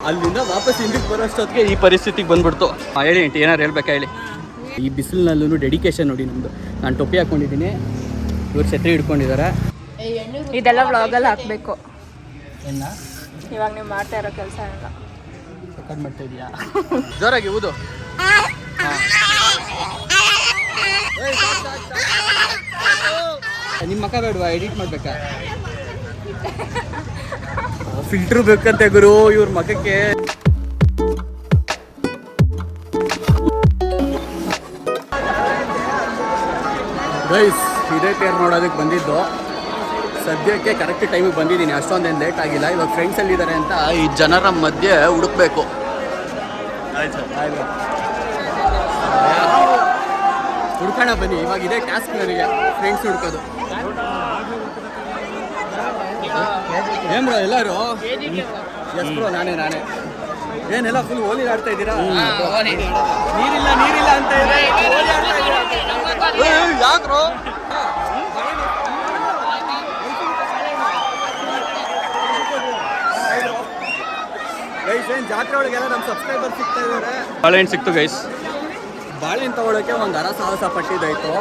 ಅಲ್ಲಿಂದ ವಾಪಸ್ ಹಿಂದಕ್ಕೆ ಬರೋಷ್ಟೊತ್ತಿಗೆ ಈ ಪರಿಸ್ಥಿತಿಗೆ ಬಂದ್ಬಿಡ್ತು. ಹೇಳಿ ಆಂಟಿ, ಏನಾರು ಹೇಳ್ಬೇಕಾ ಹೇಳಿ. ಈ ಬಿಸಿಲಿನಲ್ಲೂ ಡೆಡಿಕೇಶನ್ ನೋಡಿ ನಮ್ಮದು. ನಾನು ಟೊಪ್ಪಿ ಹಾಕ್ಕೊಂಡಿದ್ದೀನಿ, ಇವ್ರು ಛತ್ರಿ ಹಿಡ್ಕೊಂಡಿದ್ದಾರೆ. ಇದೆಲ್ಲ ವ್ಲಾಗಲ್ಲಿ ಹಾಕಬೇಕು. ಏನ ಇವಾಗ ನೀವು ಮಾಡ್ತಾ ಇರೋ ಕೆಲಸ ಎಲ್ಲ ಕಟ್ ಮಾಡ್ತಾ ಇದೀಯಾ? ಜೋರಾಗಿ ಊದು. ನಿಮ್ಮ ಮಕ್ಕ ಬೇಡವಾ ಎಡಿಟ್ ಮಾಡ್ಬೇಕಾ? ಫಿಲ್ಟರ್ ಬೇಕಂತೆ ಗುರು ಇವ್ರ ಮಗಕ್ಕೆ. ಗೈಸ್, ಇದೇ ಟೇರ್ ನೋಡೋದಕ್ಕೆ ಬಂದಿದ್ದು. ಸದ್ಯಕ್ಕೆ ಕರೆಕ್ಟ್ ಟೈಮಿಗೆ ಬಂದಿದ್ದೀನಿ, ಅಷ್ಟೊಂದೇನು ಲೇಟ್ ಆಗಿಲ್ಲ. ಇವಾಗ ಫ್ರೆಂಡ್ಸ್ ಎಲ್ಲಿದ್ದಾರೆ ಅಂತ ಈ ಜನರ ಮಧ್ಯೆ ಹುಡುಕ್ಬೇಕು. ಹುಡ್ಕೋಣ ಬನ್ನಿ, ಇವಾಗ ಇದೇ ಟಾಸ್ಕ್ ನನಗೆ, ಫ್ರೆಂಡ್ಸ್ ಹುಡ್ಕೋದು. ಏನ್ ಬ್ರೋ ಎಲ್ಲರೂ? ಎಸ್ ಬ್ರೋ, ನಾನೇ ಏನೆಲ್ಲ ಫುಲ್ ಹೋಲಿ ಆಡ್ತಾ ಇದ್ದೀರಾ? ನೀರಿಲ್ಲ ಅಂತ ಇದೆ. ಯಾಕ್ರೋ ಗೈಸ್, ಏನ್ ಜಾತ್ರೆ ಒಳಗೆಲ್ಲ ನಮ್ಮ ಸಬ್ಸ್ಕ್ರೈಬರ್ ಸಿಗ್ತಾ ಇದ್ದಾರೆ. ಬಾಳೆಹಣ್ಣು ಸಿಕ್ತು ಗೈಸ್. ಬಾಳೆಹಣ್ಣು ತಗೊಳ್ಳೋಕೆ ಒಂದು ಅರ ಸಾಹಸ ಪಟ್ಟಿದ್ದಾಯ್ತು.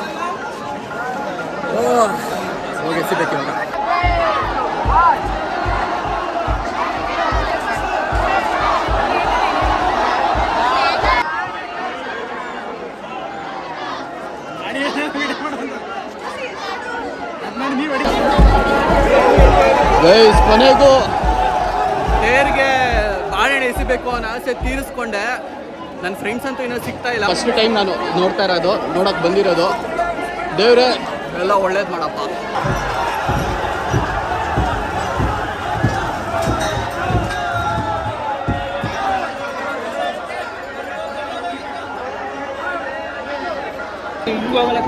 ಹೋಗಿ ಸಿಗಕ್ಕೆ ಇವಾಗ. ಗೈಸ್, ಕೊನೆಗೂ ಟೇರ್ಗೆ ಬಾಳೆಹಣ್ಣು ಎಸಿಬೇಕು ಅನ್ನೋ ಆಸೆ ತೀರಿಸ್ಕೊಂಡೆ. ನನ್ನ ಫ್ರೆಂಡ್ಸ್ ಅಂತೂ ಇನ್ನೂ ಸಿಗ್ತಾ ಇಲ್ಲ. ಫಸ್ಟ್ ಟೈಮ್ ನಾನು ನೋಡ್ತಾ ಇರೋದು, ನೋಡೋಕೆ ಬಂದಿರೋದು. ದೇವ್ರೆ ಎಲ್ಲ ಒಳ್ಳೇದು ಮಾಡಪ್ಪ.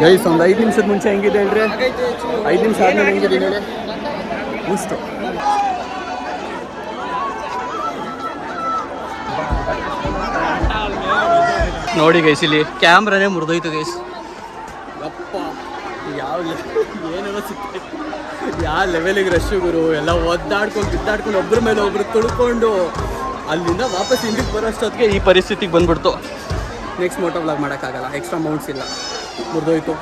ಗೈಸ್, ಒಂದು 5 ನಿಮಿಷದ ಮುಂಚೆ ಹೆಂಗಿದೆ ಹೇಳ್ರಿ? 5 ನಿಮಿಷ ಆದ್ಮೇಲೆ ಹೆಂಗಿದೆ ಹೇಳಿ? ಅಷ್ಟು ನೋಡಿ ಗೈಸ್, ಇಲ್ಲಿ ಕ್ಯಾಮ್ರಾನೇ ಮುರಿದೋಯ್ತು ಗೈಸ್. ಅಪ್ಪ, ಏನೇನೋ ಸಿಗ್ತೈತೆ. ಯಾವ ಲೆವೆಲಿಗೆ ರಶ್ ಗುರು. ಎಲ್ಲ ಬಿದ್ದಾಡ್ಕೊಂಡು ಒಬ್ಬರ ಮೇಲೆ ಒಬ್ರು ತುಳ್ಕೊಂಡು ಅಲ್ಲಿಂದ ವಾಪಸ್ ಹಿಂದಕ್ಕೆ ಬರೋಷ್ಟೊತ್ತಿಗೆ ಈ ಪರಿಸ್ಥಿತಿಗೆ ಬಂದ್ಬಿಡ್ತು. ನೆಕ್ಸ್ಟ್ ಮೋಟೋ ವ್ಲಾಗ್ ಮಾಡೋಕ್ಕಾಗಲ್ಲ, ಎಕ್ಸ್ಟ್ರಾ ಮೌಂಟ್ಸ್ ಇಲ್ಲ, ಮುರಿದೋಯ್ತು.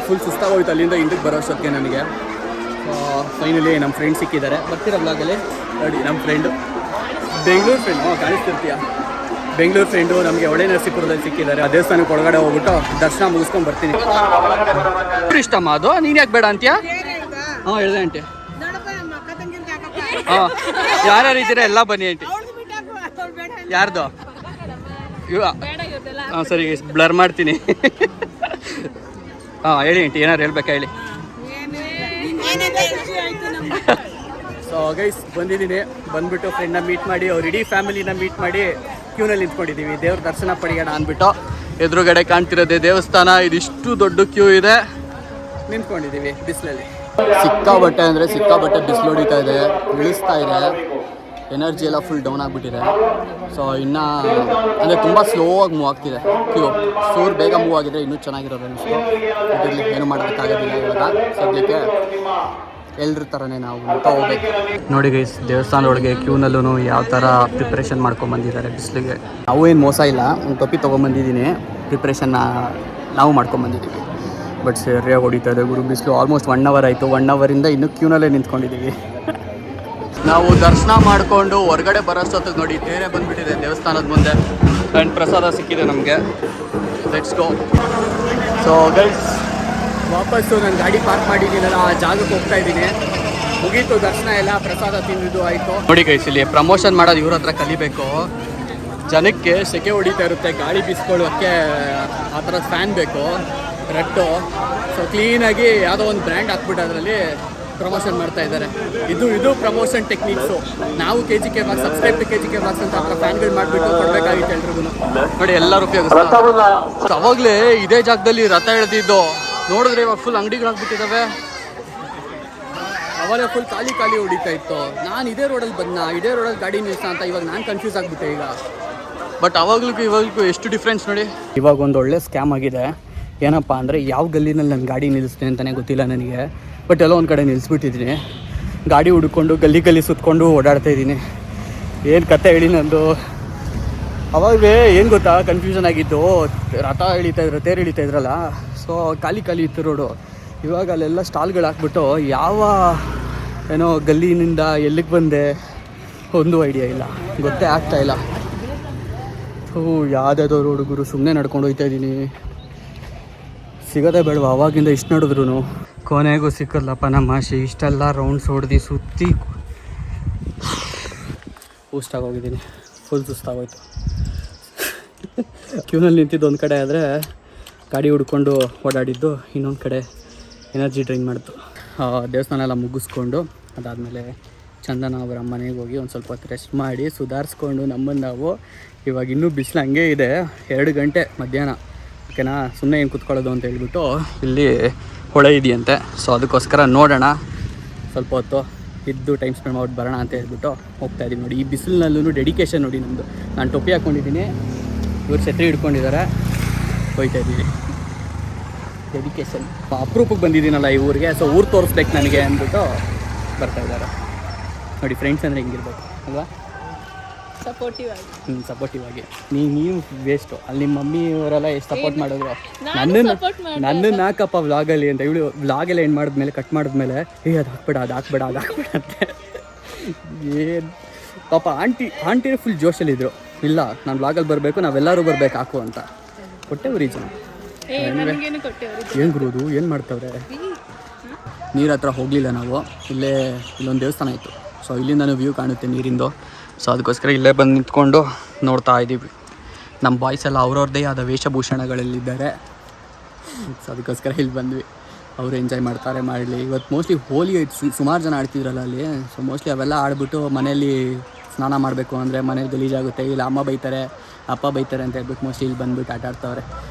ಫುಲ್ ಸುಸ್ತಾಗೋಯ್ತು ಅಲ್ಲಿಂದ ಹಿಂದಕ್ಕೆ ಬರೋಷ್ಟೊತ್ತಿಗೆ ನನಗೆ. ಫೈನಲಿ ನಮ್ಮ ಫ್ರೆಂಡ್ ಸಿಕ್ಕಿದ್ದಾರೆ. ಬರ್ತೀರಾ ವ್ಲಾಗಲ್ಲಿ ನೋಡಿ. ನಮ್ಮ ಫ್ರೆಂಡು ಬೆಂಗಳೂರು ಫ್ರೆಂಡು, ಕಾಣಿಸ್ತಿರ್ತೀಯ, ಬೆಂಗಳೂರು ಫ್ರೆಂಡು ನಮಗೆ ಒಳ್ಳೆ ನರಸೀಪುರದಲ್ಲಿ ಸಿಕ್ಕಿದ್ದಾರೆ. ಆ ದೇವಸ್ಥಾನಕ್ಕೆ ಒಳಗಡೆ ಹೋಗ್ಬಿಟ್ಟು ದರ್ಶನ ಮುಗಿಸ್ಕೊಂಡು ಬರ್ತೀನಿ. ಇಷ್ಟಮ್ಮ ಅದು, ನೀನು ಯಾಕೆ ಬೇಡ ಅಂತೀಯಾ? ಹಾಂ, ಹೇಳಿದೆ ಆಂಟಿ. ಹಾಂ, ಯಾರ್ಯಾರು ಇದ್ದೀರಾ ಎಲ್ಲ ಬನ್ನಿ ಆಂಟಿ. ಯಾರ್ದು? ಹಾಂ ಸರಿ, ಬ್ಲರ್ ಮಾಡ್ತೀನಿ. ಹಾಂ ಹೇಳಿ ಆಂಟಿ, ಏನಾರು ಹೇಳ್ಬೇಕಾ ಹೇಳಿ. ಸೊ ಗೈಸ್, ಬಂದಿದ್ದೀನಿ. ಬಂದ್ಬಿಟ್ಟು ಫ್ರೆಂಡ್ನ ಮೀಟ್ ಮಾಡಿ, ಅವ್ರ ಇಡೀ ಫ್ಯಾಮಿಲಿನ ಮೀಟ್ ಮಾಡಿ ಕ್ಯೂನಲ್ಲಿ ನಿಂತ್ಕೊಂಡಿದ್ದೀವಿ. ದೇವ್ರ ದರ್ಶನ ಪಡೆಯೋಣ ಅಂದ್ಬಿಟ್ಟು. ಎದುರುಗಡೆ ಕಾಣ್ತಿರೋದೇ ದೇವಸ್ಥಾನ. ಇದಿಷ್ಟು ದೊಡ್ಡ ಕ್ಯೂ ಇದೆ, ನಿಂತ್ಕೊಂಡಿದ್ದೀವಿ ಬಿಸಿಲಲ್ಲಿ. ಸಿಕ್ಕಾಬಟ್ಟೆ ಅಂದರೆ ಸಿಕ್ಕಾಬಟ್ಟೆ ಬಿಸಿಲು ಹೊಡಿತಾ ಇದೆ, ಇಳಿಸ್ತಾ ಇದೆ. ಎನರ್ಜಿ ಎಲ್ಲ ಫುಲ್ ಡೌನ್ ಆಗಿಬಿಟ್ಟಿದೆ. ಸೊ ಇನ್ನೂ ಅಂದರೆ ತುಂಬ ಸ್ಲೋ ಆಗಿ ಮೂವ್ ಆಗ್ತಿದೆ ಕ್ಯೂ. ಸೂರು ಬೇಗ ಮೂವ್ ಆಗಿದ್ರೆ ಇನ್ನೂ ಚೆನ್ನಾಗಿರೋದು ಅನ್ನಿಸ್ತು. ಇದರಲ್ಲಿ ಏನು ಮಾಡೋದಕ್ಕಾಗೋದಿಲ್ಲ ಇವಾಗ ಸದ್ಯಕ್ಕೆ. ಎಲ್ಲರ ಥರನೇ ನಾವು ಹೋಗ್ಬೇಕು. ನೋಡಿ ಗೈಸ್, ದೇವಸ್ಥಾನದೊಳಗೆ ಕ್ಯೂನಲ್ಲೂ ಯಾವ ಥರ ಪ್ರಿಪ್ರೇಷನ್ ಮಾಡ್ಕೊಂಬಂದಿದ್ದಾರೆ ಬಿಸಿಲಿಗೆ. ನಾವು ಏನು ಮೋಸ ಇಲ್ಲ, ಒಂದು ಟೊಪ್ಪಿ ತೊಗೊಂಬಂದಿದ್ದೀನಿ. ಪ್ರಿಪ್ರೇಷನ್ನ ನಾವು ಮಾಡ್ಕೊಂಬಂದಿದ್ದೀವಿ. ಬಟ್ ಸರಿಯಾಗಿ ಹೊಡಿತಾ ಇದೆ ಗುರು ಬಿಸಿಲು. ಆಲ್ಮೋಸ್ಟ್ 1 hour ಆಯಿತು. 1 hour ಇನ್ನೂ ಕ್ಯೂನಲ್ಲೇ ನಿಂತ್ಕೊಂಡಿದ್ದೀವಿ. ನಾವು ದರ್ಶನ ಮಾಡಿಕೊಂಡು ಹೊರಗಡೆ ಬರೋಷ್ಟೊತ್ತಿಗೆ ನೋಡಿ ತೇರೆ ಬಂದುಬಿಟ್ಟಿದೆ ದೇವಸ್ಥಾನದ ಮುಂದೆ. ಆ್ಯಂಡ್ ಪ್ರಸಾದ ಸಿಕ್ಕಿದೆ ನಮಗೆ. Let's go. ಸೊ ಗೈಸ್, ವಾಪಸ್ಸು ನಾನು ಗಾಡಿ ಪಾರ್ಕ್ ಮಾಡಿದ್ದೀನಲ್ಲ, ಆ ಜಾಗಕ್ಕೆ ಹೋಗ್ತಾ ಇದ್ದೀನಿ. ಮುಗೀತು ದರ್ಶನ ಎಲ್ಲ, ಪ್ರಸಾದ ತಿಂದಿದ್ದು ಆಯಿತು. ನೋಡಿ ಗೈಸ್, ಇಲ್ಲಿ ಪ್ರಮೋಷನ್ ಮಾಡೋದು ಇವ್ರ ಹತ್ರ ಕಲಿಬೇಕು. ಜನಕ್ಕೆ ಸೆಕೆ ಹೊಡಿತಾ ಇರುತ್ತೆ, ಗಾಳಿ ಬೀಸ್ಕೊಳ್ಳೋಕ್ಕೆ ಆ ಥರ ಫ್ಯಾನ್ ಬೇಕು, ರಟ್ಟು. ಸೊ ಕ್ಲೀನಾಗಿ ಯಾವುದೋ ಒಂದು ಬ್ರ್ಯಾಂಡ್ ಹಾಕ್ಬಿಟ್ಟು ಅದರಲ್ಲಿ ಪ್ರಮೋಷನ್ ಮಾಡ್ತಾ ಇದ್ದಾರೆ. ಇದು ಪ್ರಮೋಷನ್ ಟೆಕ್ನಿಕ್ಸು. ನಾವು KGK vlogs, subscribe to KGK vlogs ಅಂತ ಆ ಫ್ಯಾನ್ಗಳು ಮಾಡಿಬಿಟ್ಟು ಕೊಡಬೇಕಾಗಿತ್ತು ಎಲ್ರಿಗೂ. ನೋಡಿ ಎಲ್ಲರೂ ಉಪಯೋಗಿಸ್ತಾರೆ. ಅವಾಗಲೇ ಇದೇ ಜಾಗದಲ್ಲಿ ರಥ ಎಳೆದಿದ್ದು ನೋಡಿದ್ರೆ ಇವಾಗ ಫುಲ್ ಅಂಗಡಿಗಳಾಗ್ಬಿಟ್ಟಿದ್ದಾವೆ. ಅವಾಗ ಫುಲ್ ಖಾಲಿ ಹೊಡಿತಾ ಇತ್ತು. ನಾನು ಇದೇ ರೋಡಲ್ಲಿ ಇದೇ ರೋಡಲ್ಲಿ ಗಾಡಿ ನಿಲ್ಸ ಅಂತ ಇವಾಗ ನಾನು ಕನ್ಫ್ಯೂಸ್ ಆಗಿಬಿಟ್ಟೆ ಈಗ. ಬಟ್ ಅವಾಗ್ಲಿಗೂ ಇವಾಗಲಿಗೂ ಎಷ್ಟು ಡಿಫ್ರೆನ್ಸ್ ನೋಡಿ. ಇವಾಗ ಒಂದು ಒಳ್ಳೆ ಸ್ಕ್ಯಾಮ್ ಆಗಿದೆ. ಏನಪ್ಪ ಅಂದರೆ ಯಾವ ಗಲ್ಲಿನಲ್ಲಿ ನನ್ನ ಗಾಡಿ ನಿಲ್ಲಿಸ್ತೀನಿ ಅಂತಲೇ ಗೊತ್ತಿಲ್ಲ ನನಗೆ. ಬಟ್ ಎಲ್ಲ ಒಂದು ಕಡೆ ನಿಲ್ಲಿಸ್ಬಿಟ್ಟಿದ್ದೀನಿ. ಗಾಡಿ ಹುಡ್ಕೊಂಡು ಗಲ್ಲಿ ಸುತ್ಕೊಂಡು ಓಡಾಡ್ತಾ ಇದ್ದೀನಿ. ಏನು ಕತೆ ಹೇಳಿ ನಂದು. ಅವಾಗಲೇ ಏನು ಗೊತ್ತಾ ಕನ್ಫ್ಯೂಷನ್ ಆಗಿದ್ದು, ರಥ ಎಳಿತಾ ಇದ್ರು, ತೇರು ಎಳಿತಾ ಇದ್ರಲ್ಲ, ಸೊ ಖಾಲಿ ಇತ್ತು ರೋಡು. ಇವಾಗ ಅಲ್ಲೆಲ್ಲ ಸ್ಟಾಲ್ಗಳು ಹಾಕ್ಬಿಟ್ಟು ಯಾವ ಏನೋ ಗಲ್ಲಿನಿಂದ ಎಲ್ಲಿಗೆ ಬಂದೆ ಒಂದು ಐಡಿಯಾ ಇಲ್ಲ, ಗೊತ್ತೇ ಆಗ್ತಾಯಿಲ್ಲ. ಯಾವುದ್ಯಾವುದೋ ರೋಡು ಗುರು, ಸುಮ್ಮನೆ ನಡ್ಕೊಂಡು ಹೋಗ್ತಾ ಇದ್ದೀನಿ. ಸಿಗೋದೇ ಬೇಡವಾ ಅವಾಗಿಂದ ಇಷ್ಟು ನಡೆದ್ರು. ಕೊನೆಗೂ ಸಿಕ್ಕಲ್ಲಪ್ಪ ನಮ್ಮ ಆಶೆ. ಇಷ್ಟೆಲ್ಲ ರೌಂಡ್ಸ್ ಹೊಡೆದು ಸುತ್ತಿ ಹೋಗಿದ್ದೀನಿ, ಫುಲ್ ಸುಸ್ತಾಗೋಯ್ತು. ಕ್ಯೂನಲ್ಲಿ ನಿಂತಿದ್ದು ಒಂದು ಕಡೆ ಆದರೆ ಗಾಡಿ ಹುಡ್ಕೊಂಡು ಓಡಾಡಿದ್ದು ಇನ್ನೊಂದು ಕಡೆ ಎನರ್ಜಿ ಡ್ರೈನ್ ಮಾಡ್ತು. ದೇವಸ್ಥಾನ ಎಲ್ಲ ಮುಗಿಸ್ಕೊಂಡು ಅದಾದಮೇಲೆ ಚಂದನ ಅವರ ಮನೆಗೆ ಹೋಗಿ ಒಂದು ಸ್ವಲ್ಪ ಹೊತ್ತು ರೆಸ್ಟ್ ಮಾಡಿ ಸುಧಾರಿಸ್ಕೊಂಡು ನಮ್ಮನ್ನು ನಾವು ಇವಾಗ ಇನ್ನೂ ಬಿಸಿಲು ಹಂಗೆ ಇದೆ, 2 ಗಂಟೆ ಮಧ್ಯಾಹ್ನ. ಓಕೆನಾ, ಸುಮ್ಮನೆ ಏನು ಕೂತ್ಕೊಳ್ಳೋದು ಅಂತ ಹೇಳ್ಬಿಟ್ಟು ಇಲ್ಲಿ ಹೊಳೆ ಇದೆಯಂತೆ. ಸೊ ಅದಕ್ಕೋಸ್ಕರ ನೋಡೋಣ, ಸ್ವಲ್ಪ ಹೊತ್ತು ಇದ್ದು ಟೈಮ್ ಸ್ಪೆಂಡ್ ಮಾಡ್ಬಿಟ್ಟು ಬರೋಣ ಅಂತ ಹೇಳ್ಬಿಟ್ಟು ಹೋಗ್ತಾ ಇದ್ದೀವಿ. ನೋಡಿ ಈ ಬಿಸಿಲಿನಲ್ಲೂ ಡೆಡಿಕೇಶನ್ ನೋಡಿ ನಮ್ಮದು. ನಾನು ಟೊಪ್ಪಿ ಹಾಕ್ಕೊಂಡಿದ್ದೀನಿ, ಇವ್ರು ಛತ್ರಿ ಹಿಡ್ಕೊಂಡಿದ್ದಾರೆ, ಹೋಗ್ತಾ ಇದ್ದೀವಿ. ಡೆಡಿಕೇಶನ್. ಅಪರೂಪಕ್ಕೆ ಬಂದಿದ್ದೀನಲ್ಲ ಈ ಊರಿಗೆ, ಸೊ ಊರು ತೋರಿಸ್ಬೇಕು ನನಗೆ ಅಂದ್ಬಿಟ್ಟು ಬರ್ತಾ ಇದ್ದಾರೆ. ನೋಡಿ ಫ್ರೆಂಡ್ಸ್ ಅಂದರೆ ಹಿಂಗಿರ್ಬೇಕು ಅಲ್ವಾ, ಸಪೋರ್ಟಿವ್ ಆಗಿ. ನೀವು ವೇಸ್ಟು, ಅಲ್ಲಿ ನಿಮ್ಮ ಮಮ್ಮಿ ಅವರೆಲ್ಲ ಎಷ್ಟು ಸಪೋರ್ಟ್ ಮಾಡಿದ್ರು ನನ್ನನ್ನು ಹಾಕಪ್ಪ ವ್ಲಾಗಲ್ಲಿ ಅಂತ ಹೇಳಿ ವ್ಲಾಗೆಲ್ಲ ಏನು ಮಾಡಿದ್ಮೇಲೆ ಕಟ್ ಮಾಡಿದ್ಮೇಲೆ ಅದು ಹಾಕ್ಬೇಡ ಅಂತೆ. ಏನು ಪಾಪ ಆಂಟಿ ಫುಲ್ ಜೋಶಲ್ಲಿದ್ದರು, ಇಲ್ಲ ನಾನು ವ್ಲಾಗಲ್ಲಿ ಬರಬೇಕು, ನಾವೆಲ್ಲರೂ ಬರಬೇಕು ಹಾಕು ಅಂತ. ಕೊಟ್ಟೆವು ರೀಸನ್. ಏನು ಗುರುದು ಏನು ಮಾಡ್ತವ್ರೆ. ನೀರ ಹತ್ರ ಹೋಗಲಿಲ್ಲ ನಾವು, ಇಲ್ಲೊಂದು ದೇವಸ್ಥಾನ ಇತ್ತು, ಸೊ ಇಲ್ಲಿಂದ ವ್ಯೂ ಕಾಣುತ್ತೆ ನೀರಿಂದು. ಸೊ ಅದಕ್ಕೋಸ್ಕರ ಇಲ್ಲೇ ಬಂದು ನಿಂತ್ಕೊಂಡು ನೋಡ್ತಾ ಇದ್ದೀವಿ. ನಮ್ಮ ಬಾಯ್ಸ್ ಎಲ್ಲ ಅವ್ರವ್ರದ್ದೇ ಆದ ವೇಷಭೂಷಣಗಳಲ್ಲಿದ್ದಾರೆ, ಸೊ ಅದಕ್ಕೋಸ್ಕರ ಇಲ್ಲಿ ಬಂದ್ವಿ. ಅವರು ಎಂಜಾಯ್ ಮಾಡ್ತಾರೆ, ಮಾಡಲಿ. ಇವತ್ತು ಮೋಸ್ಟ್ಲಿ ಹೋಲಿ ಸುಮಾರು ಜನ ಆಡ್ತಿದ್ರಲ್ಲ ಅಲ್ಲಿ, ಸೊ ಮೋಸ್ಟ್ಲಿ ಅವೆಲ್ಲ ಆಡ್ಬಿಟ್ಟು ಮನೆಯಲ್ಲಿ ಸ್ನಾನ ಮಾಡಬೇಕು ಅಂದರೆ ಮನೇಲಿ ಗಲೀಜಾಗುತ್ತೆ, ಇಲ್ಲ ಅಮ್ಮ ಬೈತಾರೆ ಅಪ್ಪ ಬೈತಾರೆ ಅಂತ ಹೇಳ್ಬಿಟ್ಟು ಮೋಸ್ಟ್ಲಿ ಇಲ್ಲಿ ಬಂದುಬಿಟ್ಟು ಆಟ ಆಡ್ತಾವ್ರೆ.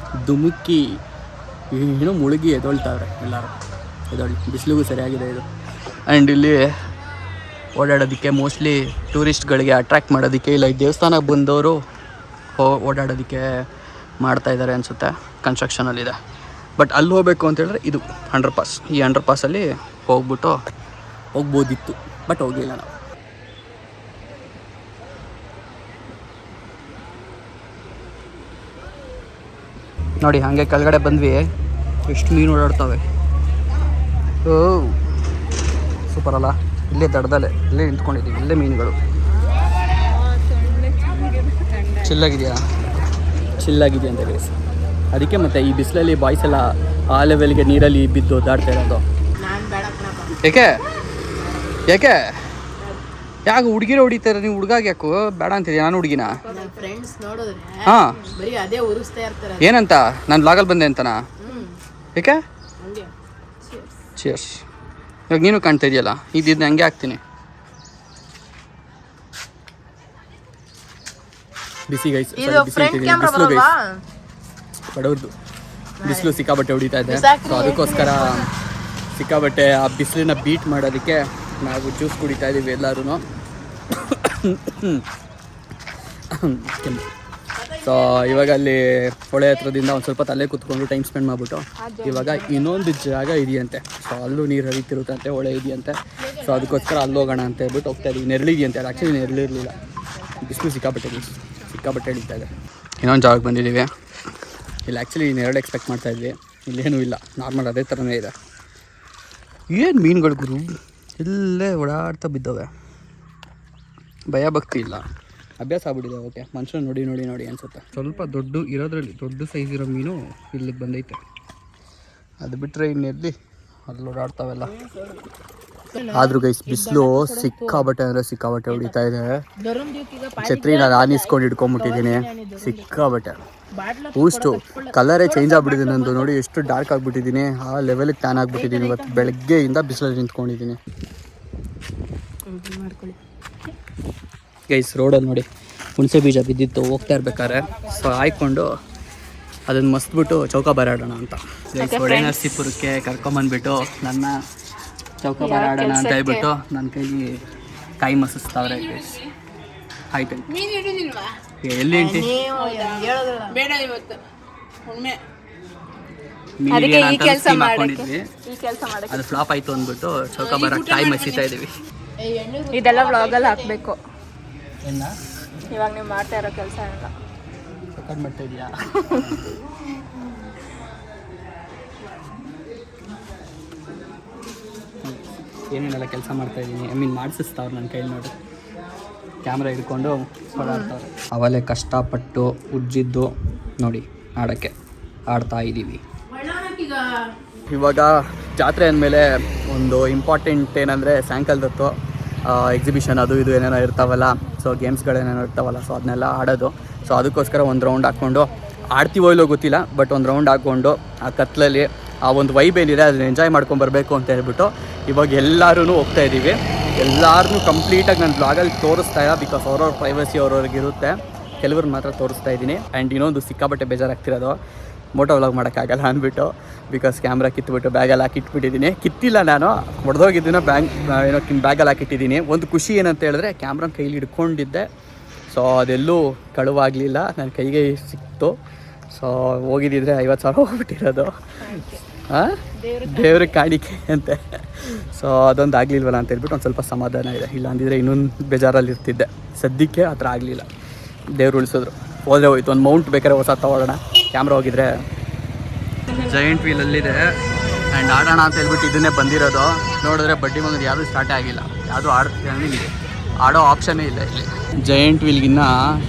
ಧುಮುಕಿ ಏನೋ ಮುಳುಗಿ ಎದೊಳ್ತಾವ್ರೆ ಎಲ್ಲರೂ. ಎದೊಳ್ಳಿ, ಬಿಸಿಲಿಗೂ ಸರಿಯಾಗಿದೆ ಇದು. ಆ್ಯಂಡ್ ಇಲ್ಲಿ ಓಡಾಡೋದಕ್ಕೆ ಮೋಸ್ಟ್ಲಿ ಟೂರಿಸ್ಟ್ಗಳಿಗೆ ಅಟ್ರ್ಯಾಕ್ಟ್ ಮಾಡೋದಕ್ಕೆ, ಇಲ್ಲ ಈ ದೇವಸ್ಥಾನಕ್ಕೆ ಬಂದವರು ಓಡಾಡೋದಕ್ಕೆ ಮಾಡ್ತಾಯಿದ್ದಾರೆ ಅನಿಸುತ್ತೆ, ಕನ್ಸ್ಟ್ರಕ್ಷನಲ್ಲಿದೆ. ಬಟ್ ಅಲ್ಲಿ ಹೋಗಬೇಕು ಅಂತ ಹೇಳಿದ್ರೆ ಇದು ಅಂಡರ್ ಪಾಸ್, ಈ ಅಂಡರ್ ಪಾಸಲ್ಲಿ ಹೋಗ್ಬೋದಿತ್ತು, ಬಟ್ ಹೋಗಲಿಲ್ಲ ನಾವು. ನೋಡಿ ಹಾಗೆ ಕೆಳಗಡೆ ಬಂದ್ವಿ, ಎಷ್ಟು ಮೀನು ಓಡಾಡ್ತವೆ. ಓ ಸೂಪರ್ ಅಲ್ಲ. ಇಲ್ಲೇ ದಡದಲ್ಲೇ ಇಲ್ಲೇ ನಿಂತ್ಕೊಂಡಿದ್ದೀವಿ, ಇಲ್ಲೇ ಮೀನುಗಳು. ಚಿಲ್ಲಾಗಿದೆಯಾ ಅಂತ ಗೈಸ್. ಅದಕ್ಕೆ ಮತ್ತೆ ಈ ಬಿಸಿಲಲ್ಲಿ ಬಾಯ್ಸ್ ಎಲ್ಲ ಆ ಲೆವೆಲ್ಗೆ ನೀರಲ್ಲಿ ಬಿದ್ದು ಓದಾಡ್ತಾ ಇರೋದು. ಯಾಕೆ ಹುಡುಗಿರೋ ಹೊಡಿತಾರೆ, ನೀವು ಹುಡುಗಾಗ ಯಾಕೋ ಬೇಡ ಅಂತಿದ್ಯಾ? ನಾನು ಹುಡುಗಿನ ಹಾಂ ಏನಂತ ನಾನು ಬ್ಲಾಗಲ್ಲಿ ಬಂದೆ ಅಂತನಾ? ಯಾಕೆ? ಚಿಯರ್ಸ್. ಇವಾಗ ನೀನು ಕಾಣ್ತಾ ಇದೆಯಲ್ಲ, ಇದನ್ನ ಹಂಗೆ ಹಾಕ್ತೀನಿ. ಬಿಸಿ ಗೈಸ್, ಬಡವ್ರದ್ದು ಬಿಸಿಲು ಸಿಕ್ಕಾಬಟ್ಟೆ ಹೊಡಿತಾ ಇದೆ. ಸೊ ಅದಕ್ಕೋಸ್ಕರ ಸಿಕ್ಕಾಬಟ್ಟೆ ಆ ಬಿಸಿಲನ್ನ ಬೀಟ್ ಮಾಡೋದಕ್ಕೆ ನಾವು ಜ್ಯೂಸ್ ಕುಡಿತಾ ಇದ್ದೀವಿ ಎಲ್ಲರೂ. ಸೊ ಇವಾಗ ಅಲ್ಲಿ ಹೊಳೆ ಹತ್ರದಿಂದ ಒಂದು ಸ್ವಲ್ಪ ತಲೆ ಕೂತ್ಕೊಂಡು ಟೈಮ್ ಸ್ಪೆಂಡ್ ಮಾಡಿಬಿಟ್ಟು ಇವಾಗ ಇನ್ನೊಂದು ಜಾಗ ಇದೆಯಂತೆ, ಸೊ ಅಲ್ಲೂ ನೀರು ಹರಿತಿರುತ್ತಂತೆ, ಹೊಳೆ ಇದೆಯಂತೆ. ಸೊ ಅದಕ್ಕೋಸ್ಕರ ಅಲ್ಲಿ ಹೋಗೋಣ ಅಂತ ಹೇಳ್ಬಿಟ್ಟು ಹೋಗ್ತಾ ಇದ್ದೀವಿ. ನೆರಳಿದೆಯಂತೆ, ಅದು ಆ್ಯಕ್ಚುಲಿ ನೆರಳಿರಲಿಲ್ಲ, ಬಿಸಿಲು ಸಿಕ್ಕಾಬಟ್ಟೆ ಹಿಡಿತಾ ಇದೆ. ಇನ್ನೊಂದು ಜಾಗಕ್ಕೆ ಬಂದಿದ್ದೀವಿ. ಇಲ್ಲಿ ಆ್ಯಕ್ಚುಲಿ ನೆರಳು ಎಕ್ಸ್ಪೆಕ್ಟ್ ಮಾಡ್ತಾಯಿದ್ವಿ, ಇಲ್ಲೇನೂ ಇಲ್ಲ, ನಾರ್ಮಲ್ ಅದೇ ಥರನೇ ಇದೆ. ಏನು ಮೀನುಗಳು ಗುರು, ಇಲ್ಲೇ ಓಡಾಡ್ತಾ ಬಿದ್ದವೆ. ಭಯ ಭಕ್ತಿ ಇಲ್ಲ, ಅಭ್ಯಾಸ ಆಗ್ಬಿಟ್ಟಿದೆ. ಓಕೆ, ಮನುಷ್ಯನ ನೋಡಿ ಅನಿಸುತ್ತೆ. ಸ್ವಲ್ಪ ದೊಡ್ಡ ಸೈಜ್ ಇರೋ ಮೀನು ಇಲ್ಲಿಗೆ ಬಂದೈತೆ. ಅದು ಬಿಟ್ಟರೆ ಇನ್ನೆಲ್ಲಿ ಅಲ್ಲಿ ಓಡಾಡ್ತಾವೆಲ್ಲ. ಆದರೂ ಗೈಸ್ ಬಿಸಿಲು ಸಿಕ್ಕಾಬಟ್ಟೆ ಹೊಡಿತಾ ಇದೆ. ಛತ್ರಿ ನಾನು ಆನಿಸ್ಕೊಂಡು ಹಿಡ್ಕೊಂಬಿಟ್ಟಿದ್ದೀನಿ, ಸಿಕ್ಕಾಬಟ್ಟೆ. ಊಷ್ಟು ಕಲರೇ ಚೇಂಜ್ ಆಗಿಬಿಟ್ಟಿದೆ ನಂದು. ನೋಡಿ ಎಷ್ಟು ಡಾರ್ಕ್ ಆಗಿಬಿಟ್ಟಿದ್ದೀನಿ, ಆ ಲೆವೆಲಿಗೆ ಟ್ಯಾನ್ ಆಗಿಬಿಟ್ಟಿದ್ದೀನಿ. ಇವತ್ತು ಬೆಳಗ್ಗೆಯಿಂದ ಬಿಸಿಲಲ್ಲಿ ನಿಂತ್ಕೊಂಡಿದ್ದೀನಿ ಗೈಸ್. ರೋಡಲ್ಲಿ ನೋಡಿ ಹುಣಸೆ ಬೀಜ ಬಿದ್ದಿತ್ತು ಹೋಗ್ತಾ ಇರ್ಬೇಕಾದ್ರೆ, ಸೊ ಹಾಯ್ಕೊಂಡು ಅದನ್ನು ಮಸ್ತ್ಬಿಟ್ಟು ಚೌಕಾಬಾರ ಆಡೋಣ ಅಂತ ಗೈಸ್. ಹೊಳೆನರಸೀಪುರಕ್ಕೆ ಕರ್ಕೊಂಬಂದ್ಬಿಟ್ಟು ನನ್ನ ಚೌಕಾಬಾರ ಆಡೋಣ ಅಂತ ಹೇಳ್ಬಿಟ್ಟು ನನ್ನ ಕೈಲಿ ಕಾಯಿ ಮಸಿಸ್ತಾವ್ರೆ ಗೈಸ್. ಆಯ್ತು, ಎಲ್ಲಿ ಇಂಟಿ ಅದು ಫ್ಲಾಪ್ ಆಯ್ತು ಅಂದ್ಬಿಟ್ಟು ಚೌಕಾಬಾರ ಕಾಯಿ ಮಸಿತಾ ಇದೀವಿ. ಇದೆಲ್ಲ ವ್ಲಾಗಲ್ಲಿ ಹಾಕ್ಬೇಕು. ಎಲ್ಲ ಇವಾಗ ನೀವು ಮಾಡ್ತಾ ಇರೋ ಕೆಲಸ ಎಲ್ಲ ರೆಕಾರ್ಡ್ ಮಾಡ್ತಾ ಇದೆಯಾ? ಏನೇನೆಲ್ಲ ಕೆಲಸ ಮಾಡ್ತಾಯಿದ್ದೀನಿ, ಮಾಡಿಸಿಸ್ತಾವ್ರು ನನ್ನ ಕೈಲಿ ನೋಡಿ. ಕ್ಯಾಮ್ರಾ ಹಿಡ್ಕೊಂಡು ಓಡಾಡ್ತಾವ್ರೆ. ಅವಲೇ ಕಷ್ಟಪಟ್ಟು ಉಜ್ಜಿದ್ದು ನೋಡಿ ಆಡ್ತಾ ಇದ್ದೀವಿ. ಇವಾಗ ಜಾತ್ರೆ ಅಂದಮೇಲೆ ಒಂದು ಇಂಪಾರ್ಟೆಂಟ್ ಏನಂದರೆ ಸಾಯಂಕಾಲದತ್ತು ಎಕ್ಸಿಬಿಷನ್ ಅದು ಇದು ಏನೇನೋ ಇರ್ತಾವಲ್ಲ, ಸೊ ಗೇಮ್ಸ್ಗಳೇನೇನೋ ಇರ್ತಾವಲ್ಲ, ಸೊ ಅದನ್ನೆಲ್ಲ ಆಡೋದು. ಸೊ ಅದಕ್ಕೋಸ್ಕರ ಒಂದು ರೌಂಡ್ ಹಾಕ್ಕೊಂಡು ಆಡ್ತೀವೋ ಇಲ್ಲೋ ಗೊತ್ತಿಲ್ಲ, ಬಟ್ ಒಂದು ರೌಂಡ್ ಹಾಕ್ಕೊಂಡು ಆ ಕತ್ಲಲ್ಲಿ ಆ ಒಂದು ವೈಬ್ ಏನಿದೆ ಅದನ್ನ ಎಂಜಾಯ್ ಮಾಡ್ಕೊಂಬರ್ಬೇಕು ಅಂತ ಹೇಳ್ಬಿಟ್ಟು ಇವಾಗ ಎಲ್ಲರೂ ಹೋಗ್ತಾ ಇದ್ದೀವಿ. ಎಲ್ಲರೂ ಕಂಪ್ಲೀಟಾಗಿ ನನ್ನ ಬ್ಲಾಗಲ್ಲಿ ತೋರಿಸ್ತಾ ಇಲ್ಲ, ಬಿಕಾಸ್ ಅವ್ರವ್ರ ಪ್ರೈವಸಿ ಅವ್ರವ್ರಿಗೆ ಇರುತ್ತೆ. ಕೆಲವ್ರನ್ನ ಮಾತ್ರ ತೋರಿಸ್ತಾ ಇದ್ದೀನಿ. ಆ್ಯಂಡ್ ಇನ್ನೊಂದು ಸಿಕ್ಕಾಬಟ್ಟೆ ಬೇಜಾರಾಗ್ತಿರೋದು, ಮೋಟೋ ವ್ಲಾಗ್ ಮಾಡೋಕ್ಕಾಗಲ್ಲ ಅಂದ್ಬಿಟ್ಟು, ಬಿಕಾಸ್ ಕ್ಯಾಮ್ರಾ ಕಿತ್ಬಿಟ್ಟು ಬ್ಯಾಗಲ್ಲಿ ಹಾಕಿಟ್ಬಿಟ್ಟಿದ್ದೀನಿ. ಕಿತ್ತಿಲ್ಲ, ನಾನು ಹೊಡೆದೋಗಿದ್ದನ್ನ ಬ್ಯಾಗಲ್ಲಿ ಹಾಕಿಟ್ಟಿದ್ದೀನಿ. ಒಂದು ಖುಷಿ ಏನಂತ ಹೇಳಿದ್ರೆ ಕ್ಯಾಮ್ರಾನ ಕೈಲಿ ಹಿಡ್ಕೊಂಡಿದ್ದೆ, ಸೊ ಅದೆಲ್ಲೂ ಕಳುವಾಗಲಿಲ್ಲ, ನನ್ನ ಕೈಗೆ ಸಿಕ್ತು. ಸೊ ಹೋಗಿದ್ದಿದ್ರೆ 50,000 ಹೋಗ್ಬಿಟ್ಟಿರೋದು. ದೇವ್ರ ಕಾಣಿಕೆ ಅಂತೆ. ಸೊ ಅದೊಂದು ಆಗಲಿಲ್ವಲ್ಲ ಅಂತ ಹೇಳ್ಬಿಟ್ಟು ಒಂದು ಸ್ವಲ್ಪ ಸಮಾಧಾನ ಇದೆ. ಇಲ್ಲ ಅಂದಿದ್ರೆ ಇನ್ನೊಂದು ಬೇಜಾರಲ್ಲಿ ಇರ್ತಿದ್ದೆ. ಸದ್ಯಕ್ಕೆ ಆ ಥರ ಆಗಲಿಲ್ಲ, ದೇವ್ರು ಉಳಿಸಿದ್ರು. ಹೋದರೆ ಹೋಯ್ತು. ಒಂದು ಮೌಂಟ್ ಬೇಕಾದ್ರೆ ಹೊಸ ತೊಗೊಳ್ಳೋಣ, ಕ್ಯಾಮ್ರಾ ಹೋಗಿದ್ರೆ. ಜೈಂಟ್ ವೀಲಲ್ಲಿದೆ ಆ್ಯಂಡ್ ಆಡೋಣ ಅಂತ ಹೇಳ್ಬಿಟ್ಟು ಇದನ್ನೇ ಬಂದಿರೋದು. ನೋಡಿದ್ರೆ ಬಡ್ಡಿ ಮಗದು ಯಾವುದೂ ಸ್ಟಾರ್ಟೇ ಆಗಿಲ್ಲ, ಯಾವುದೂ ಆಡೋ ಆಪ್ಷನ್ನೇ ಇಲ್ಲ ಇಲ್ಲಿ. ಜೈಂಟ್ ವೀಲ್ಗಿನ್ನ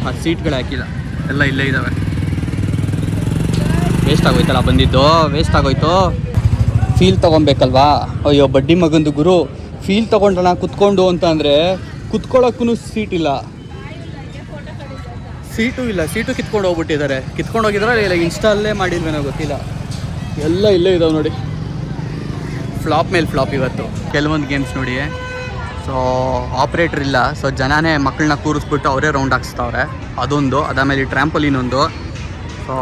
ಆ ಸೀಟ್ಗಳು ಹಾಕಿಲ್ಲ, ಎಲ್ಲ ಇಲ್ಲೇ ಇದ್ದಾವೆ. ವೇಸ್ಟ್ ಆಗೋಯ್ತಲ್ಲ ಬಂದಿದ್ದು, ವೇಸ್ಟ್ ಆಗೋಯ್ತು. ಫೀಲ್ ತೊಗೊಬೇಕಲ್ವಾ? ಅಯ್ಯೋ ಬಡ್ಡಿ ಮಗಂದು ಗುರು, ಫೀಲ್ ತೊಗೊಂಡೋಣ ಕುತ್ಕೊಂಡು ಅಂತ ಅಂದರೆ ಕುತ್ಕೊಳ್ಳೋಕ್ಕೂ ಸೀಟ್ ಇಲ್ಲ, ಸೀಟು ಇಲ್ಲ. ಸೀಟು ಕಿತ್ಕೊಂಡು ಹೋಗ್ಬಿಟ್ಟಿದ್ದಾರೆ. ಕಿತ್ಕೊಂಡು ಹೋಗಿದ್ರೆ ಇಲ್ಲ ಇನ್ಸ್ಟಾಲ್ಲೇ ಮಾಡಿಲ್ವೇನೋ ಗೊತ್ತಿಲ್ಲ. ಎಲ್ಲ ಇಲ್ಲೇ ಇದಾವೆ ನೋಡಿ, ಫ್ಲಾಪ್ ಮೇಲೆ ಫ್ಲಾಪ್ ಇವತ್ತು. ಕೆಲವೊಂದು ಗೇಮ್ಸ್ ನೋಡಿ, ಸೊ ಆಪ್ರೇಟ್ರ್ ಇಲ್ಲ, ಸೊ ಜನನೇ ಮಕ್ಕಳನ್ನ ಕೂರಿಸ್ಬಿಟ್ಟು ಅವರೇ ರೌಂಡ್ ಹಾಕ್ಸ್ತಾವ್ರೆ. ಅದೊಂದು, ಅದಾದಮೇಲೆ ಟ್ರ್ಯಾಂಪೋಲಿನ್ ಒಂದು. ಸೊ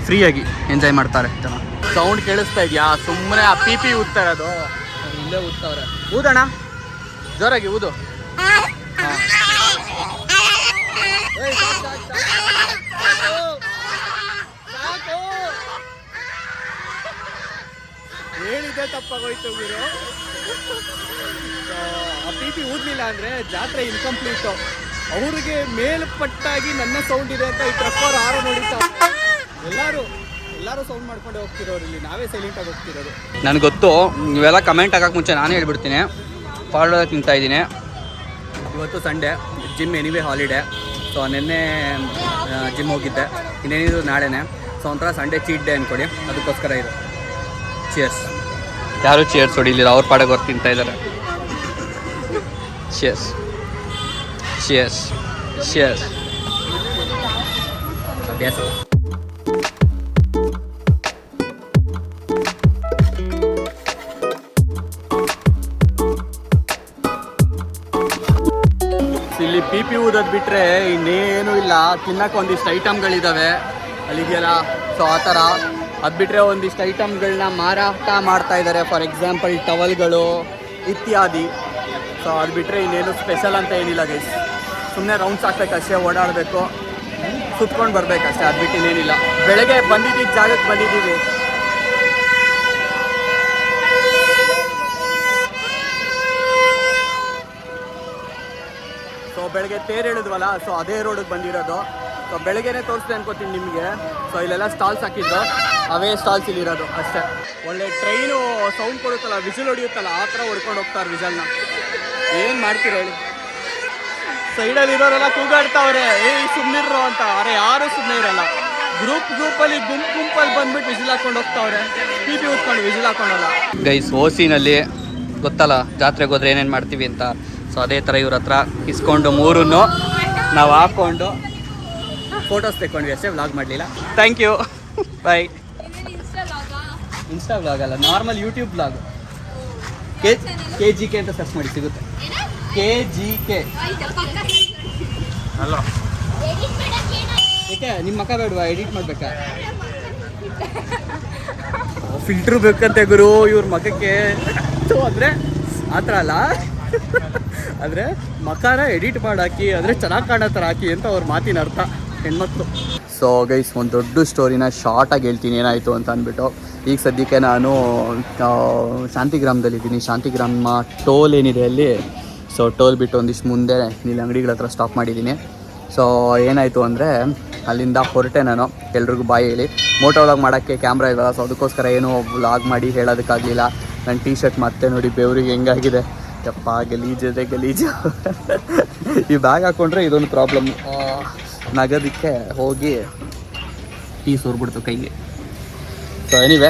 ಫ್ರೀಯಾಗಿ ಎಂಜಾಯ್ ಮಾಡ್ತಾರೆ ಜನ. ಸೌಂಡ್ ಕೇಳಿಸ್ತಾ ಇದೆಯಾ? ಸುಮ್ಮನೆ ಆ ಪಿ ಊದ್ತಾ ಇರೋದು, ಇಲ್ಲೇ ಊದ್ತಾವ್ರೆ. ಊದೋಣ, ಜೋರಾಗಿ ಊದು. ಹೇಳಿದೆ ತಪ್ಪಾಗೋಯ್ತು ಗುರು. ಆ ಪಿ ಊದ್ಲಿಲ್ಲ ಅಂದರೆ ಜಾತ್ರೆ ಇನ್ಕಂಪ್ಲೀಟು. ಅವ್ರಿಗೆ ಮೇಲ್ಪಟ್ಟಾಗಿ ನನ್ನ ಸೌಂಡ್ ಇದೆ ಅಂತ ಈ ಟ್ರಕ್ಕವ್ರು ಆರೋ ನೋಡಿತಾ. ಎಲ್ಲರೂ ಸೌಂಡ್ ಮಾಡ್ಕೊಂಡೆ ಹೋಗ್ತಿರೋರು, ಇಲ್ಲಿ ನಾವೇ ಸೈಲೆಂಟಾಗಿ ಹೋಗ್ತಿರೋದು. ನನಗೆ ಗೊತ್ತು, ನೀವೆಲ್ಲ ಕಮೆಂಟ್ ಹಾಕೋಕ್ಕೆ ಮುಂಚೆ ನಾನೇ ಹೇಳ್ಬಿಡ್ತೀನಿ. ಫಾಲೋ ತಿಂತಾಯಿದ್ದೀನಿ. ಇವತ್ತು Sunday, gym anyway holiday. So ನಿನ್ನೆ ಜಿಮ್ ಹೋಗಿದ್ದೆ, ಇನ್ನೇನಿದ್ರು ನಾಳೆನೇ. ಸೊ ಒಂಥರ ಸಂಡೇ ಚೀಟ್ ಡೇ ಅಂದ್ಕೊಡಿ, ಅದಕ್ಕೋಸ್ಕರ ಇದು. ಚಿಯರ್ಸ್. ಯಾರು ಚಿಯರ್ಸ್ ಹೊಡಿಲಿಲ್ಲ, ಅವ್ರ ಪಾಡಕ್ಕೆ ಅವ್ರು ತಿಂತಾ ಇದ್ದಾರೆ. Cheers cheers cheers. ಅಭ್ಯಾಸ. ಇಲ್ಲಿ ಪಿ ಊದೋದು ಬಿಟ್ಟರೆ ಇನ್ನೇನು ಇಲ್ಲ. ತಿನ್ನಕ್ಕೆ ಒಂದಿಷ್ಟು ಐಟಮ್ಗಳಿದ್ದಾವೆ ಅಲ್ಲಿದೆಯಲ್ಲ, ಸೊ ಆ ಥರ. ಅದು ಬಿಟ್ಟರೆ ಒಂದಿಷ್ಟು ಐಟಮ್ಗಳನ್ನ ಮಾರಾಟ ಮಾಡ್ತಾ ಇದ್ದಾರೆ. ಫಾರ್ ಎಕ್ಸಾಂಪಲ್ ಟವಲ್ಗಳು ಇತ್ಯಾದಿ. ಸೊ ಅದು ಬಿಟ್ಟರೆ ಇನ್ನೇನು ಸ್ಪೆಷಲ್ ಅಂತ ಏನಿಲ್ಲ ಗೈಸ್. ಸುಮ್ಮನೆ ರೌಂಡ್ಸ್ ಹಾಕ್ಬೇಕಷ್ಟೇ, ಓಡಾಡಬೇಕು, ಸುತ್ಕೊಂಡು ಬರಬೇಕಷ್ಟೇ, ಅದು ಬಿಟ್ಟು ಇನ್ನೇನಿಲ್ಲ. ಬೆಳಗ್ಗೆ ಬಂದಿದ್ದ ಜಾಗಕ್ಕೆ ಬಂದಿದ್ದೀವಿ. ಸೊ ಬೆಳಗ್ಗೆ ತೇರು ಹೇಳಿದ್ವಲ್ಲ, ಸೊ ಅದೇ ರೋಡಿಗೆ ಬಂದಿರೋದು. ಸೊ ಬೆಳಗ್ಗೆನೇ ತೋರಿಸ್ದೆ ಅನ್ಕೋತೀನಿ ನಿಮಗೆ. ಸೊ ಇಲ್ಲೆಲ್ಲ ಸ್ಟಾಲ್ಸ್ ಹಾಕಿದ್ದು, ಅವೇ ಸ್ಟಾಲ್ಸ್ ಇಲ್ಲಿರೋದು ಅಷ್ಟೇ. ಒಳ್ಳೆ ಟ್ರೈನು ಸೌಂಡ್ ಕೊಡುತ್ತಲ್ಲ, ವಿಸಿಲ್ ಹೊಡಿಯುತ್ತಲ್ಲ, ಆ ಥರ ಹೊಡ್ಕೊಂಡು ಹೋಗ್ತಾರೆ ವಿಸಲ್ನ. ಏನು ಮಾಡ್ತೀರ ಹೇಳಿ? ಸೈಡಲ್ಲಿ ಇರೋರೆಲ್ಲ ಕೂಗಾಡ್ತಾವ್ರೆ, ಸುಮ್ಮನಿರೋ ಅಂತ. ಅರೆ ಯಾರು ಸುಮ್ಮನೆ ಇರಲ್ಲ. ಗ್ರೂಪಲ್ಲಿ ಗುಂಪಲ್ಲಿ ಬಂದ್ಬಿಟ್ಟು ವಿಸಿಲ್ ಹಾಕೊಂಡು ಹೋಗ್ತಾವ್ರೆ. ಪಿ ಉತ್ಕೊಂಡು ವಿಸಿಲ್ ಹಾಕೊಂಡಲ್ಲ. ಗೈಸ್, ಓಸಿನಲ್ಲಿ ಗೊತ್ತಲ್ಲ ಜಾತ್ರೆಗೆ ಹೋದ್ರೆ ಏನೇನು ಮಾಡ್ತೀವಿ ಅಂತ. ಸೊ ಅದೇ ಥರ ಇವ್ರ ಹತ್ರ ಇಸ್ಕೊಂಡು ಮೂರನ್ನು ನಾವು ಹಾಕ್ಕೊಂಡು ಫೋಟೋಸ್ ತೆಕ್ಕೊಂಡ್ವಿ ಅಷ್ಟೇ, ವ್ಲಾಗ್ ಮಾಡಲಿಲ್ಲ. Thank you, bye. Insta vlog ಅಲ್ಲ, ನಾರ್ಮಲ್ ಯೂಟ್ಯೂಬ್ ವ್ಲಾಗ್. KGK ಅಂತ ಸರ್ಚ್ ಮಾಡಿ ಸಿಗುತ್ತೆ. KGK. ಅಲ್ಲ ಏಕೆ ನಿಮ್ಮ ಮಕ್ಕ ಬೇಡವಾ ಎಡಿಟ್ ಮಾಡ್ಬೇಕಾ? ಫಿಲ್ಟ್ರ್ ಬೇಕಂತೆ ಗುರು ಇವ್ರ ಮಖಕ್ಕೆ. ಅಂದರೆ ಆ ಥರ ಅಲ್ಲ, ಆದರೆ ಮಕಾನ ಎಡಿಟ್ ಮಾಡಾಕಿ, ಅಂದರೆ ಚೆನ್ನಾಗಿ ಕಾಣೋ ಥರ ಹಾಕಿ ಅಂತ ಅವ್ರ ಮಾತಿನ ಅರ್ಥ, ಹೆಣ್ಮಕ್ಳು. ಸೊ ಗೈಸ್, ಒಂದು ದೊಡ್ಡ ಸ್ಟೋರಿನ ಶಾರ್ಟಾಗಿ ಹೇಳ್ತೀನಿ ಏನಾಯಿತು ಅಂತ ಅಂದ್ಬಿಟ್ಟು. ಈಗ ಸದ್ಯಕ್ಕೆ ನಾನು ಶಾಂತಿಗ್ರಾಮದಲ್ಲಿದ್ದೀನಿ. ಶಾಂತಿಗ್ರಾಮ ಟೋಲ್ ಏನಿದೆ ಅಲ್ಲಿ, ಸೊ ಟೋಲ್ ಬಿಟ್ಟು ಒಂದಿಷ್ಟು ಮುಂದೆ ಇಲ್ಲಿ ಅಂಗಡಿಗಳ ಹತ್ರ ಸ್ಟಾಪ್ ಮಾಡಿದ್ದೀನಿ. ಸೊ ಏನಾಯಿತು ಅಂದರೆ ಅಲ್ಲಿಂದ ಹೊರಟೆ ನಾನು, ಎಲ್ರಿಗೂ ಬಾಯಿ ಹೇಳಿ. ಮೋಟೋ ವ್ಲಾಗ್ ಮಾಡೋಕ್ಕೆ ಕ್ಯಾಮ್ರಾ ಇರಲ್ಲ, ಸೊ ಅದಕ್ಕೋಸ್ಕರ ಏನೂ ವ್ಲಾಗ್ ಮಾಡಿ ಹೇಳೋದಕ್ಕಾಗಲಿಲ್ಲ. ನನ್ನ ಟೀ ಶರ್ಟ್ ಮತ್ತೆ ನೋಡಿ ಬೆವರಿಗೆ ಹೆಂಗಾಗಿದೆ, ಯಪ್ಪ ಗಲೀಜಿದೆ ಗಲೀಜು. ಈ ಬ್ಯಾಗ್ ಹಾಕ್ಕೊಂಡ್ರೆ ಇದೊಂದು ಪ್ರಾಬ್ಲಮ್, ನಗೋದಕ್ಕೆ ಹೋಗಿ ಟೀ ಸೋರ್ಬಿಡ್ತು ಕೈಗೆ. So anyway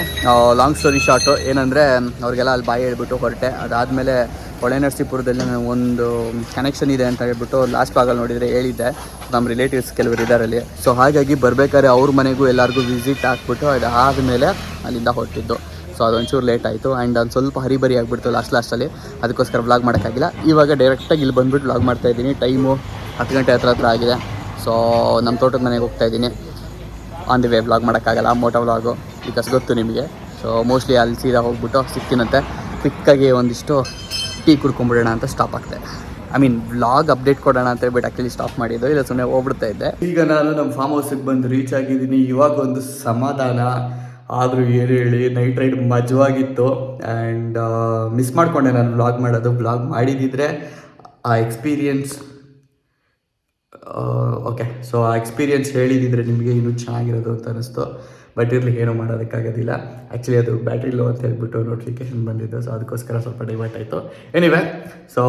long story short ಏನಂದರೆ ಅವ್ರಿಗೆಲ್ಲ ಅಲ್ಲಿ ಬಾಯಿ ಹೇಳ್ಬಿಟ್ಟು ಹೊರಟೆ. ಅದಾದಮೇಲೆ ಹೊಳೆನರಸೀಪುರದಲ್ಲಿ ಒಂದು ಕನೆಕ್ಷನ್ ಇದೆ ಅಂತ ಹೇಳ್ಬಿಟ್ಟು ಲಾಸ್ಟ್ ಭಾಗಲ್ಲಿ ನೋಡಿದರೆ ಹೇಳಿದ್ದೆ. ನಮ್ಮ ರಿಲೇಟಿವ್ಸ್ ಕೆಲವರು ಇದ್ದಾರಲ್ಲಿ. ಸೊ ಹಾಗಾಗಿ ಬರಬೇಕಾದ್ರೆ ಅವ್ರ ಮನೆಗೂ ಎಲ್ಲರಿಗೂ ವಿಸಿಟ್ ಹಾಕ್ಬಿಟ್ಟು ಅದಾದಮೇಲೆ ಅಲ್ಲಿಂದ ಹೊರಟಿದ್ದು. ಸೊ ಅದೊಂಚೂರು ಲೇಟ್ ಆಯಿತು ಆ್ಯಂಡ್ ಒಂದು ಸ್ವಲ್ಪ ಹರಿಬರಿ ಆಗಿಬಿಡ್ತು ಲಾಸ್ಟಲ್ಲಿ, ಅದಕ್ಕೋಸ್ಕರ ವ್ಲಾಗ್ ಮಾಡೋಕ್ಕಾಗಿಲ್ಲ. ಇವಾಗ ಡೈರೆಕ್ಟಾಗಿ ಇಲ್ಲಿ ಬಂದುಬಿಟ್ಟು ವ್ಲಾಗ್ ಮಾಡ್ತಾಯಿದ್ದೀನಿ. ಟೈಮು 10 ಗಂಟೆ ಹತ್ರ ಆಗಿದೆ. ಸೊ ನಮ್ಮ ತೋಟದ ಮನೆಗೆ ಹೋಗ್ತಾಯಿದ್ದೀನಿ. ಆನ್ ದಿ ವೇ ವ್ಲಾಗ್ ಮಾಡೋಕ್ಕಾಗಲ್ಲ, ಮೋಟೋ ವ್ಲಾಗು ಬಿಕಾಸ್ ಗೊತ್ತು ನಿಮಗೆ. ಸೊ ಮೋಸ್ಟ್ಲಿ ಅಲ್ಲಿ ಸೀದಾ ಹೋಗ್ಬಿಟ್ಟು ಸಿಗ್ತೀನಂತೆ. ಕ್ವಿಕ್ಕಾಗಿ ಒಂದಿಷ್ಟು ಟೀ ಕುಡ್ಕೊಂಬಿಡೋಣ ಅಂತ ಸ್ಟಾಪ್ ಆಗ್ತೆ. ವ್ಲಾಗ್ ಅಪ್ಡೇಟ್ ಕೊಡೋಣ ಅಂತ ಹೇಳ್ಬಿಟ್ಟು ಆ್ಯಕ್ಚುಲಿ ಸ್ಟಾಪ್ ಮಾಡಿದ್ದು, ಇಲ್ಲ ಸುಮ್ಮನೆ ಹೋಗ್ಬಿಡ್ತಾ ಇದ್ದೆ. ಈಗ ನಾನು ನಮ್ಮ ಫಾರ್ಮ್ ಹೌಸಿಗೆ ಬಂದು ರೀಚ್ ಆಗಿದ್ದೀನಿ. ಇವಾಗ ಒಂದು ಸಮಾಧಾನ. ಆದರೂ ಏನು ಹೇಳಿ, ನೈಟ್ ರೈಡ್ ಮಜವಾಗಿತ್ತು ಆ್ಯಂಡ್ ಮಿಸ್ ಮಾಡಿಕೊಂಡೆ ನಾನು ವ್ಲಾಗ್ ಮಾಡೋದು. ವ್ಲಾಗ್ ಮಾಡಿದ್ದಿದ್ರೆ ಆ ಎಕ್ಸ್ಪೀರಿಯನ್ಸ್ ಓಕೆ, ಸೊ ಆ ಎಕ್ಸ್ಪೀರಿಯನ್ಸ್ ಹೇಳಿದಿದ್ರೆ ನಿಮಗೆ ಇನ್ನೂ ಚೆನ್ನಾಗಿರೋದು ಅಂತ ಅನ್ನಿಸ್ತು. ಬಟ್ ಇರ್ಲಿ, ಏನೂ ಮಾಡೋದಕ್ಕಾಗೋದಿಲ್ಲ. ಆ್ಯಕ್ಚುಲಿ ಅದು ಬ್ಯಾಟ್ರಿ ಲೋ ಅಂತ ಹೇಳ್ಬಿಟ್ಟು ನೋಟಿಫಿಕೇಶನ್ ಬಂದಿದ್ದು, ಸೊ ಅದಕ್ಕೋಸ್ಕರ ಸ್ವಲ್ಪ ಡೈವರ್ಟ್ ಆಯಿತು. ಎನಿವೆ, ಸೊ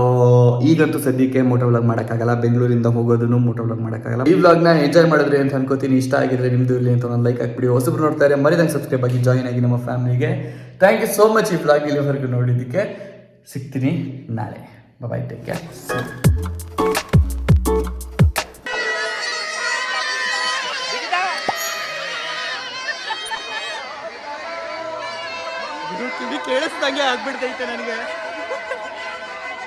ಈಗಂತೂ ಸದ್ಯಕ್ಕೆ ಮೋಟೋ ವ್ಲಾಗ್ ಮಾಡೋಕ್ಕಾಗಲ್ಲ. ಬೆಂಗಳೂರಿಂದ ಹೋಗೋದನ್ನು ಮೋಟೋ ವ್ಲಾಗ್ ಮಾಡೋಕ್ಕಾಗಲ್ಲ. ಈ ವ್ಲಾಗ್ನ ಎಂಜಾಯ್ ಮಾಡಿದ್ರಿ ಅಂತ ಅನ್ಕೋತೀನಿ. ಇಷ್ಟ ಆಗಿದ್ರೆ ನಿಮ್ಮದು ಇಲ್ಲಿ ಅಂತ ಒಂದು ಲೈಕ್ ಹಾಕ್ಬಿಡಿ. ಹೊಸಬ್ರು ನೋಡ್ತಾರೆ ಮರಿದಂಗೆ ಸಬ್ಸ್ಕ್ರೈಬ್ ಆಗಿ ಜಾಯಿನ್ ಆಗಿ ನಮ್ಮ ಫ್ಯಾಮಿಲಿಗೆ. ಥ್ಯಾಂಕ್ ಯು ಸೋ ಮಚ್ ಈ ವ್ಲಾಗ್ ಇಲ್ಲಿವರೆಗೂ ನೋಡಿದ್ದಕ್ಕೆ. ಸಿಗ್ತೀನಿ ನಾಳೆ. ಬಾಯ್, ಟೇಕ್ ಕೇರ್. ಕೇಳಿಸ್ದಂಗೆ ಆಗ್ಬಿಡ್ತೈತೆ ನನಗೆ.